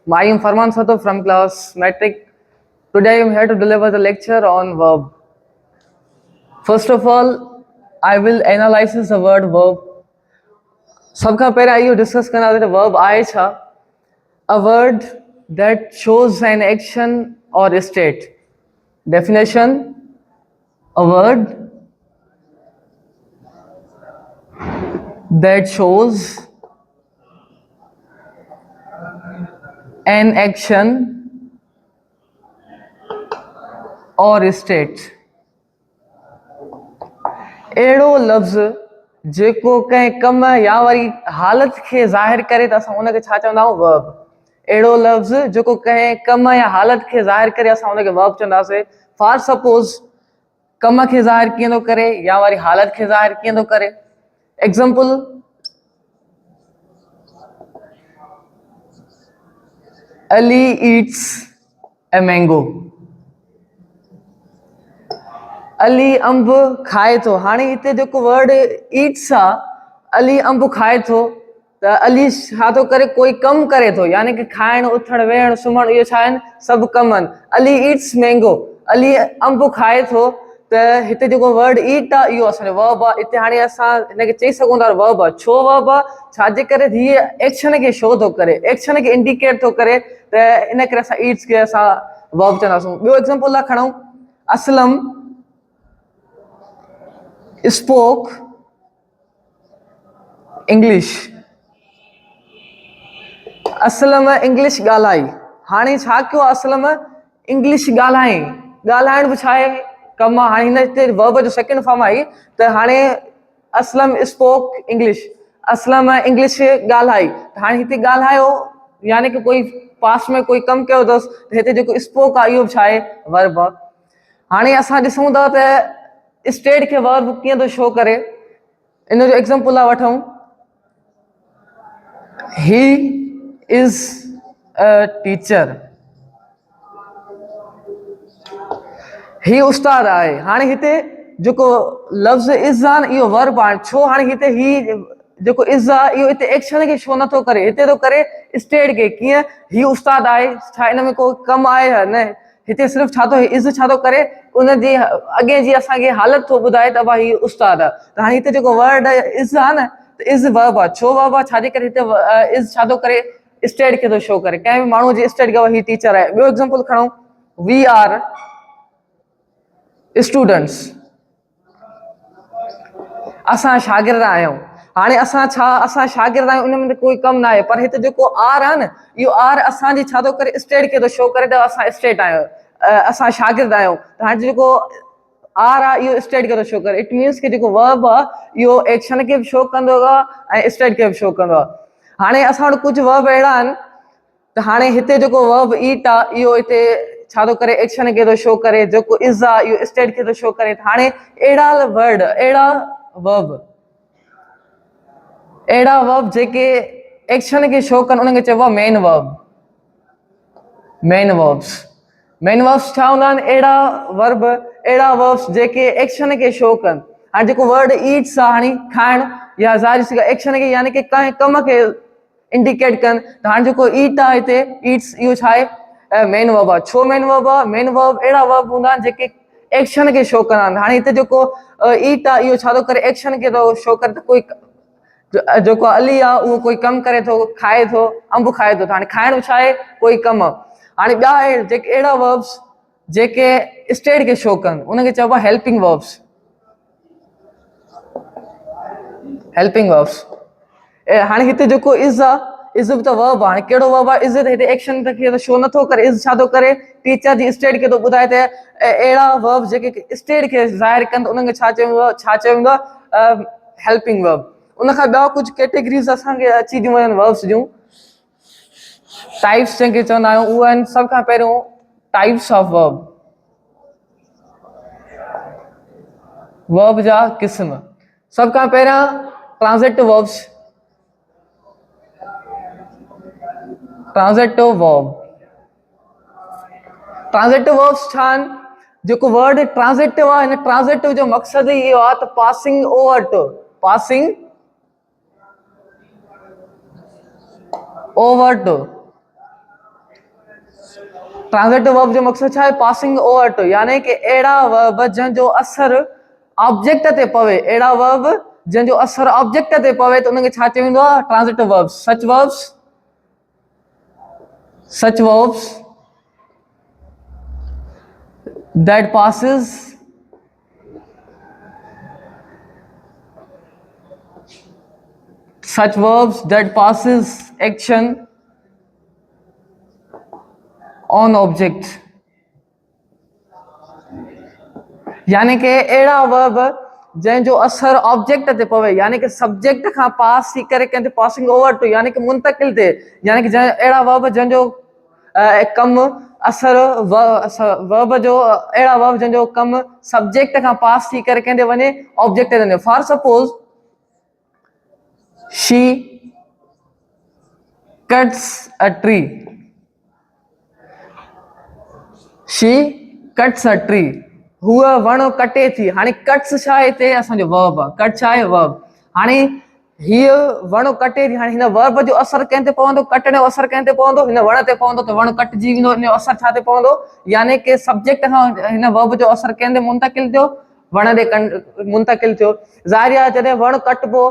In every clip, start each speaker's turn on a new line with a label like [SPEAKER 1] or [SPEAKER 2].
[SPEAKER 1] I am Farman Sato from class Metric. Today I am here to deliver the lecture on verb. First of all, I will analyze the word verb. सबका पहले आइए discuss करना था verb आए छा a word that shows an action or state. Definition: a word that shows an action or state. अहिड़ो लफ़्ज़ जेको कंहिं कम या वरी हालत खे ज़ाहिर करे त असां उनखे छा चवंदा आहियूं वर्ब. अहिड़ो लफ़्ज़ जेको कंहिं कम या हालत खे ज़ाहिर करे असां उनखे वर्ब चवंदासीं. फॉर सपोज कम खे ज़ाहिर कीअं थो करे या वरी हालत खे ज़ाहिर कीअं थो करे. Example: Ali eats a mango. Ali Amb खाए थो. हाणे हिते जेको वर्ड ईट्स आहे, अली अंब खाए थो त अली छा थो करे, कोई कमु करे थो, यानी कि खाइण उथण वेहण सुम्हण इहो छा आहिनि, सभु कम आहिनि. अली ईट्स मैंगो, अली अंब खाए थो. त हिते जेको वर्ड ईट आहे इहो असांजो वर्ब आहे. हिते हाणे असां हिनखे चई सघूं था वर्ब आहे. छो वर्ब आहे? छाजे करे हीअ एक्शन खे शो थो करे, एक्शन खे इंडिकेट थो करे, त इन करे असां ईट्स खे असां वर्ब चवंदासीं. ॿियो एग्जांपल था खणूं. Aslam spoke English. Aslam English ॻाल्हाई. हाणे छा कयो असलम, इंग्लिश ॻाल्हाई. ॻाल्हाइण बि छा आहे, कमु आहे. हाणे हिन हिते वर्ब जो सेकेंड फॉर्म आई. त हाणे Aslam spoke English, Aslam English ॻाल्हाई. हाणे हिते ॻाल्हायो यानी कि कोई पास में कोई कमु कयो अथसि. त हिते जेको स्पोक आहे इहो बि छा आहे, वर्ब आहे. हाणे असां ॾिसूं था त स्टेट खे वर्ब कीअं थो शो करे. इन जो एग्जांपल था वठूं. He is a teacher. ही उस्ताद आहे. हाणे हिते जेको लफ़्ज़ इज़ आहे इहो वर्ब आहे. छो? हाणे हिते ही जेको इज़ आहे इहो हिते एक्शन खे शो नथो करे, हिते थो करे स्टेट खे. कीअं? ही उस्ताद आहे. छा हिन में को कमु आहे या न? हिते सिर्फ़ु छा थो, इज़ छा थो करे, उनजी अॻे जी असांखे हालत थो ॿुधाए त भाई ही उस्ताद आहे. त हाणे हिते जेको वर्ड इज़ आहे न, त इज़ वर्ब आहे. छो वर्ब आहे? छाजे करे हिते इज़ छा थो करे, स्टेट खे थो शो करे. कंहिं बि माण्हू जी स्टेट खे ही टीचर आहे. ॿियो एग्जांपल खणूं. We are students. असां शागिर्द आहियूं. हाणे असां शागिर्द आहियूं, उन में कोई कमु न आहे. पर हिते जेको आर आहे न, इहो आर असांजी छा थो करे, स्टेट खे थो शो करे त असां स्टेट आहियूं, असां शागिर्द आहियूं. त हाणे जेको आर आहे इहो स्टेट खे थो शो करे. इट मीन्स कि जेको वर्ब आहे इहो एक्शन खे बि शो कंदो आहे ऐं स्टेट खे बि शो कंदो आहे. हाणे असां वटि कुझु वर्ब अहिड़ा आहिनि. त हाणे हिते जेको वर्ब ईट आहे इहो हिते छा थो करे, एक्शन खे थो शो करे. जेको इज़ आहे इहो स्टेट खे थो शो करे. हाणे अहिड़ा वर्ड, अहिड़ा वर्ब जेके एक्शन खे शो कनि उनखे चइबो आहे मेन वर्ब. मेन वर्ब्स छा हूंदा आहिनि? अहिड़ा वर्ब्स जेके एक्शन खे शो कनि. हाणे जेको वर्ड ईट्स आहे, हाणे खाइण या ज़ाहिर सी एक्शन खे यानी कि कंहिं कम खे इंडिकेट कनि. त हाणे जेको ईट आहे हिते, ईट्स, इहो छा आहे, मेन वर्ब आहे. छो मेन वर्ब आहे? मेन वर्ब अहिड़ा वर्ब हूंदा आहिनि जेके एक्शन खे शो कंदा आहिनि. हाणे हिते जेको ईट आहे इहो छा थो करे, एक्शन खे थो शो करे. त कोई जेको अली आहे उहो कोई कमु करे थो, खाए थो, अंब खाए थो. त हाणे खाइण छा आहे, कोई कमु. हाणे ॿिया जेके अहिड़ा वर्ब्स जेके स्टेट खे शो कनि उनखे चइबो आहे हेल्पिंग वर्ब्स. हाणे हिते जेको इज़ आहे, इज़ बि त वर्ब आहे. हाणे कहिड़ो वर्ब आहे? इज़. हिते एक्शन खे शो नथो करे. इज़ छा थो करे, टीचर जी स्टेट खे थो ॿुधाए. त अहिड़ा वर्ब जेके स्टेट खे ज़ाहिर कनि त उनखे छा चइबो आहे, हेल्पिंग वर्ब. उनखां ॿिया कुझु कैटेगरीज़ असांखे अची थियूं वञनि वर्ब्स जूं. टाइप्स जंहिंखे चवंदा आहियूं उहे आहिनि. सभ खां पहिरियों टाइप्स ऑफ वर्ब जा क़िस्म. सभ खां पहिरियां ट्रांज़िटिव वर्ब्स. ट्रांज़िटिव वर्ब्स छा आहिनि? जेको वर्ड ट्रांज़िटिव आहे, हिन ट्रांज़िटिव जो मक़सदु ई इहो आहे त पासिंग ओवर टू ट्रांज़िटिव वर्ब जो मक़सद छा आहे पासिंग ओवर टू, यानी कि अहिड़ा वर्ब जंहिंजो असर ऑब्जेक्ट ते पवे, अहिड़ा वर्ब जंहिंजो असर ऑब्जेक्ट ते पवे त उनखे छा चयो वेंदो आहे ट्रांज़िटिव verbs. such verbs that passes action on object, यानी कि अहिड़ा वर्ब जंहिंजो असर ऑब्जेक्ट ते पवे, यानी कि सब्जेक्ट खां पास थी करे कंहिं ते पासिंग ओवर टू, यानी कि मुंतकिल थिए, यानी कि अहिड़ा वर्ब जंहिंजो कम असर वर्ब जो, अहिड़ा वर्ब जंहिंजो कम सब्जेक्ट खां पास थी करे कंहिं ते वञे ऑब्जेक्ट ते वञे। For suppose she cuts a tree, she cuts a tree, हूअ वण कटे थी। हाणे कट्स छा आहे हिते असांजो वर्ब आहे, कट छा आहे वर्ब। हाणे हीअ वण कटे थी, हाणे हिन वर्ब जो असर कंहिं ते पवंदो, कटण जो असर कंहिं ते पवंदो, हिन वण ते पवंदो, त वण कटजी वेंदो, हिन जो असर छा ते पवंदो, यानी कि सब्जेक्ट खां हिन वर्ब जो असर कंहिं ते मुंतकिल थियो, वण ते मुंतकिल थियो। ज़ाहिर आहे जॾहिं वण कटबो,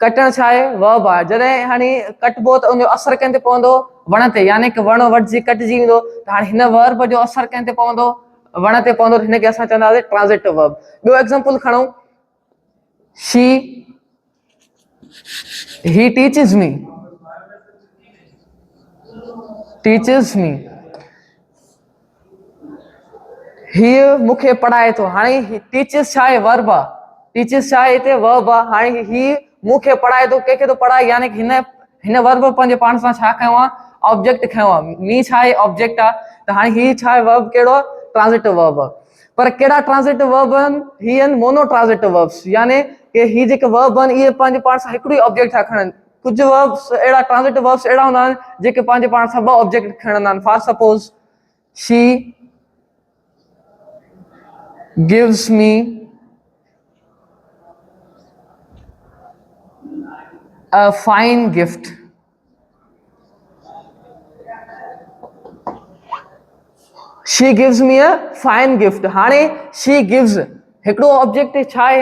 [SPEAKER 1] कटण छा आहे वर्ब आहे, जॾहिं हाणे कटबो त उनजो असर कंहिं ते पवंदो वण ते, यानी कि वण वटजी कटजी वेंदो, त हाणे हिन वर्ब जो असर कंहिं ते पवंदो वण ते पवंदो, हिनखे असां चवंदासीं ट्रांज़िटिव वर्ब। ॿियो एग्जांपल खणूं, he teaches me, हीअ मूंखे पढ़ाए थो। हाणे टीचर्स छा आहे वर्ब आहे, टीचर्स छा आहे हिते वर्ब आहे। हाणे ही मूंखे पढ़ाए थो, कंहिंखे थो पढ़ाए, यानी कि हिन वर्ब पंहिंजे पाण सां छा खयो आहे ऑब्जेक्ट खयो आहे, मी छा आहे ऑब्जेक्ट आहे, त हाणे ही छा आहे वर्ब कहिड़ो आहे ट्रांज़िटिव वर्ब आहे। पर कहिड़ा ट्रांज़िटिव वर्ब आहिनि, ही आहिनि मोनो ट्रांज़िटिव वर्ब्स, यानी कि ही जेके वर्ब आहिनि इहे पंहिंजे पाण सां हिकिड़ो ई ऑब्जेक्ट था खणनि। कुझु वर्ब्स अहिड़ा ट्रांज़िटिव वर्ब्स अहिड़ा हूंदा आहिनि जेके पंहिंजे पाण सां ॿ ऑब्जेक्ट खणंदा आहिनि। For suppose she gives me a fine gift, she gives me a fine gift। हाणे she gives हिकिड़ो ऑब्जेक्ट छा आहे,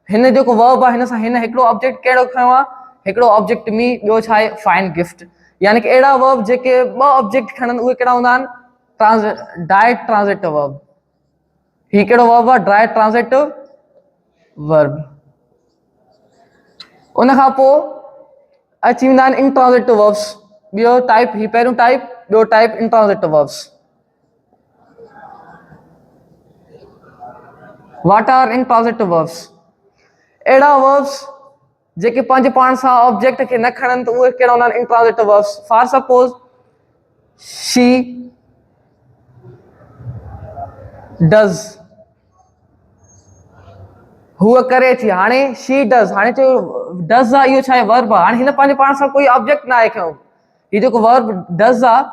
[SPEAKER 1] हिन जेको वर्ब आहे हिन सां हिन हिकिड़ो ऑब्जेक्ट कहिड़ो खयो आहे, हिकिड़ो ऑब्जेक्ट मी, ॿियो छा आहे फाइन गिफ्ट। यानी कि अहिड़ा वर्ब जेके ॿ ऑब्जेक्ट खणनि उहे कहिड़ा हूंदा आहिनि डायरेक्ट ट्रांज़िटिव वर्ब। ही कहिड़ो वर्ब आहे डायरेक्ट ट्रांज़िटिव वर्ब। उन खां पोइ अची वेंदा आहिनि इंट्रांज़िटिव वर्ब्स। ॿियो टाइप, ही पहिरियों टाइप, ॿियो type intransitive verbs. What are intransitive verbs? अहिड़ा वर्ब्स जेके पंहिंजे पाण सां ऑब्जेक्ट खे न खणनि त उहे कहिड़ा हूंदा आहिनि intransitive verbs. For suppose she does, हूअ करे थी। हाणे शी डज़, हाणे चयो डज़ आहे, इहो छा आहे वर्ब आहे। हाणे हिन पंहिंजे पाण सां कोई ऑब्जेक्ट न आहे खयो, हीउ जेको वर्ब डज़ आहे,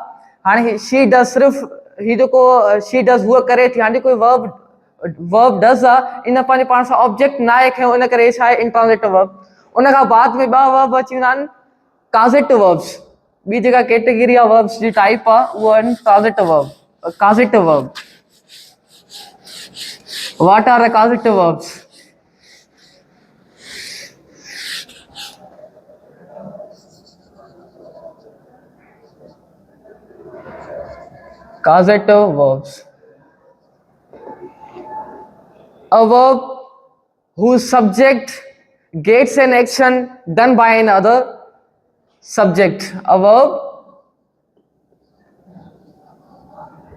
[SPEAKER 1] हाणे शी डज़ सिर्फ़ु हीउ जेको शी डज़ हूअ करे थी, हाणे कोई वर्ब डज़ आहे, इन पंहिंजे पाण सां ऑब्जेक्ट न आहे खयो, इन करे छा आहे इंट्रांज़िटिव वर्ब। उन खां बाद में ॿ वर्ब अची वेंदा आहिनि काज़िटिव वर्ब्स। ॿी जेका कैटेगरी आहे वर्ब्स जी टाइप आहे उहो आहिनि transitive verb, causative verb. What are the causative verbs? Causative verbs, a verb whose subject gets an action done by another subject. A verb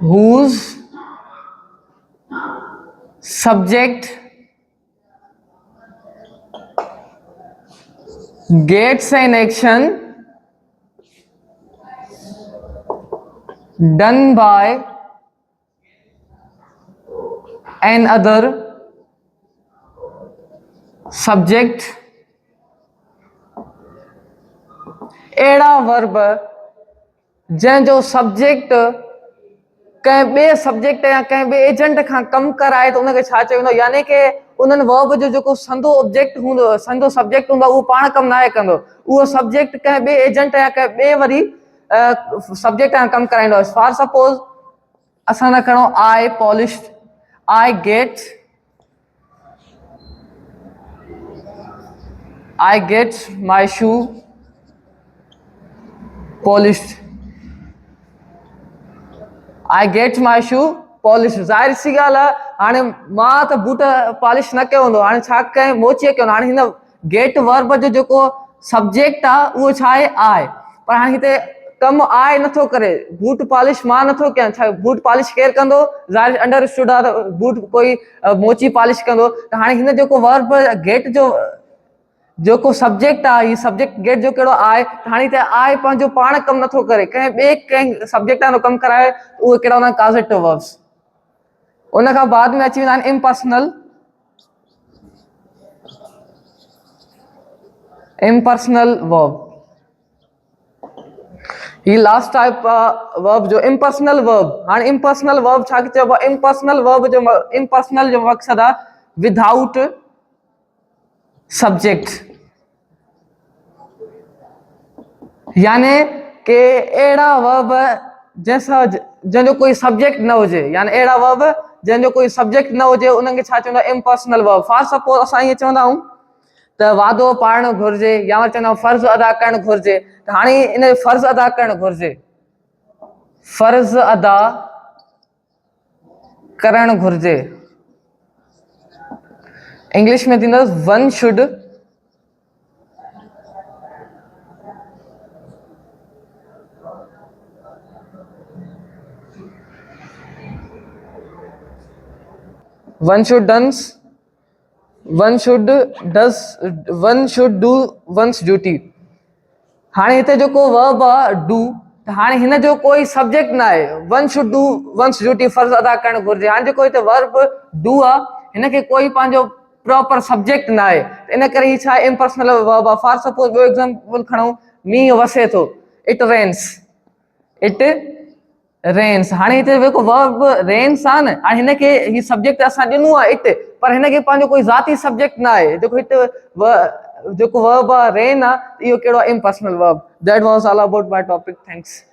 [SPEAKER 1] whose subject gets an action done by another subject। अहिड़ा verb जंहिंजो subject कंहिं ॿिए subject या कंहिं ॿिए agent खां कमु कराए त उनखे छा चयो वेंदो, यानी कि उन्हनि वर्ब जो जेको संदो ऑब्जेक्ट हूंदो, संदो सब्जेक्ट हूंदो, उहो पाण कमु न आहे कंदो, उहो सब्जेक्ट कंहिं ॿिए एजेंट या कंहिं ॿिए वरी सब्जेक्ट कम कराइंदो। फॉर सपोज असां था खणो I polished, I get my shoe polished, I get my shoe polish. ज़ाहिर सी ॻाल्हि आहे, हाणे मां त बूट पॉलिश न कयो हूंदो, हाणे छा कयां मोचीअ कयो। हाणे हिन गेट वर्ब जो जेको सब्जेक्ट आहे उहो छा आहे आई, पर हाणे हिते कमु आई नथो करे, बूट पॉलिश मां नथो कयां। छा बूट पॉलिश केरु कंदो? ज़ाहिर अंडरस्टूड आहे बूट कोई मोची पॉलिश कंदो। त हाणे हिन जेको वर्ब गेट जो जेको सब्जेक्ट आहे, हीउ सब्जेक्ट गेट जो कहिड़ो आहे, हाणे हिते आई पंहिंजो पाण कमु नथो करे, कंहिं सब्जेक्ट जो कमु कराए, उहे कहिड़ा हूंदा आहिनि कॉज़ेटिव वर्ब्स। उन खां बाद में अची वेंदा आहिनि इम्पर्सनल वर्ब। ही लास्ट टाइप वर्ब जो इम्पर्सनल वर्ब। हाणे इम्पर्सनल वर्ब छा चइबो आहे? इम्पर्सनल वर्ब जो इम्पर्सनल जो मक़सदु आहे विदाउट सब्जेक्ट, यानी के अहिड़ा वर्ब जंहिंजो कोई सब्जेक्ट न हुजे, यानी अहिड़ा वर्ब जंहिंजो कोई सब्जेक्ट न हुजे, उन्हनि खे छा चवंदा आहियूं? Impersonal verb. फॉर सपोज असां ईअं चवंदा आहियूं त वादो पाइणु घुरिजे, या वरी चवंदा आहियूं फर्ज़ अदा करणु घुरिजे। त हाणे इन फर्ज़ अदा करणु घुरिजे, फर्ज़ अदा करणु घुरिजे इंग्लिश में थींदो one should one should do one's duty। हाणे हिते जेको वर्ब आहे डू, त हाणे हिन जो कोई सब्जेक्ट न आहे। One should do once duty, फर्ज़ अदा करणु घुरिजे। हाणे जेको हिते वर्ब डू आहे, हिन खे कोई पंहिंजो प्रॉपर सब्जेक्ट न आहे, इन करे ही छा आहे? इम्पर्सनल वर्ब आहे। फॉर सपोज ॿियो एग्जांपल खणूं, मींहुं वसे थो, इट रेन्स। हाणे हिते जेको वर्ब रेन्स आहे न, हाणे हिनखे ही सब्जेक्ट असां ॾिनो आहे इट, पर हिनखे पंहिंजो कोई ज़ाती सब्जेक्ट न आहे। जेको हिते जेको वर्ब आहे रेन आहे, इहो कहिड़ो आहे? Impersonal verb. That was all about my topic. Thanks.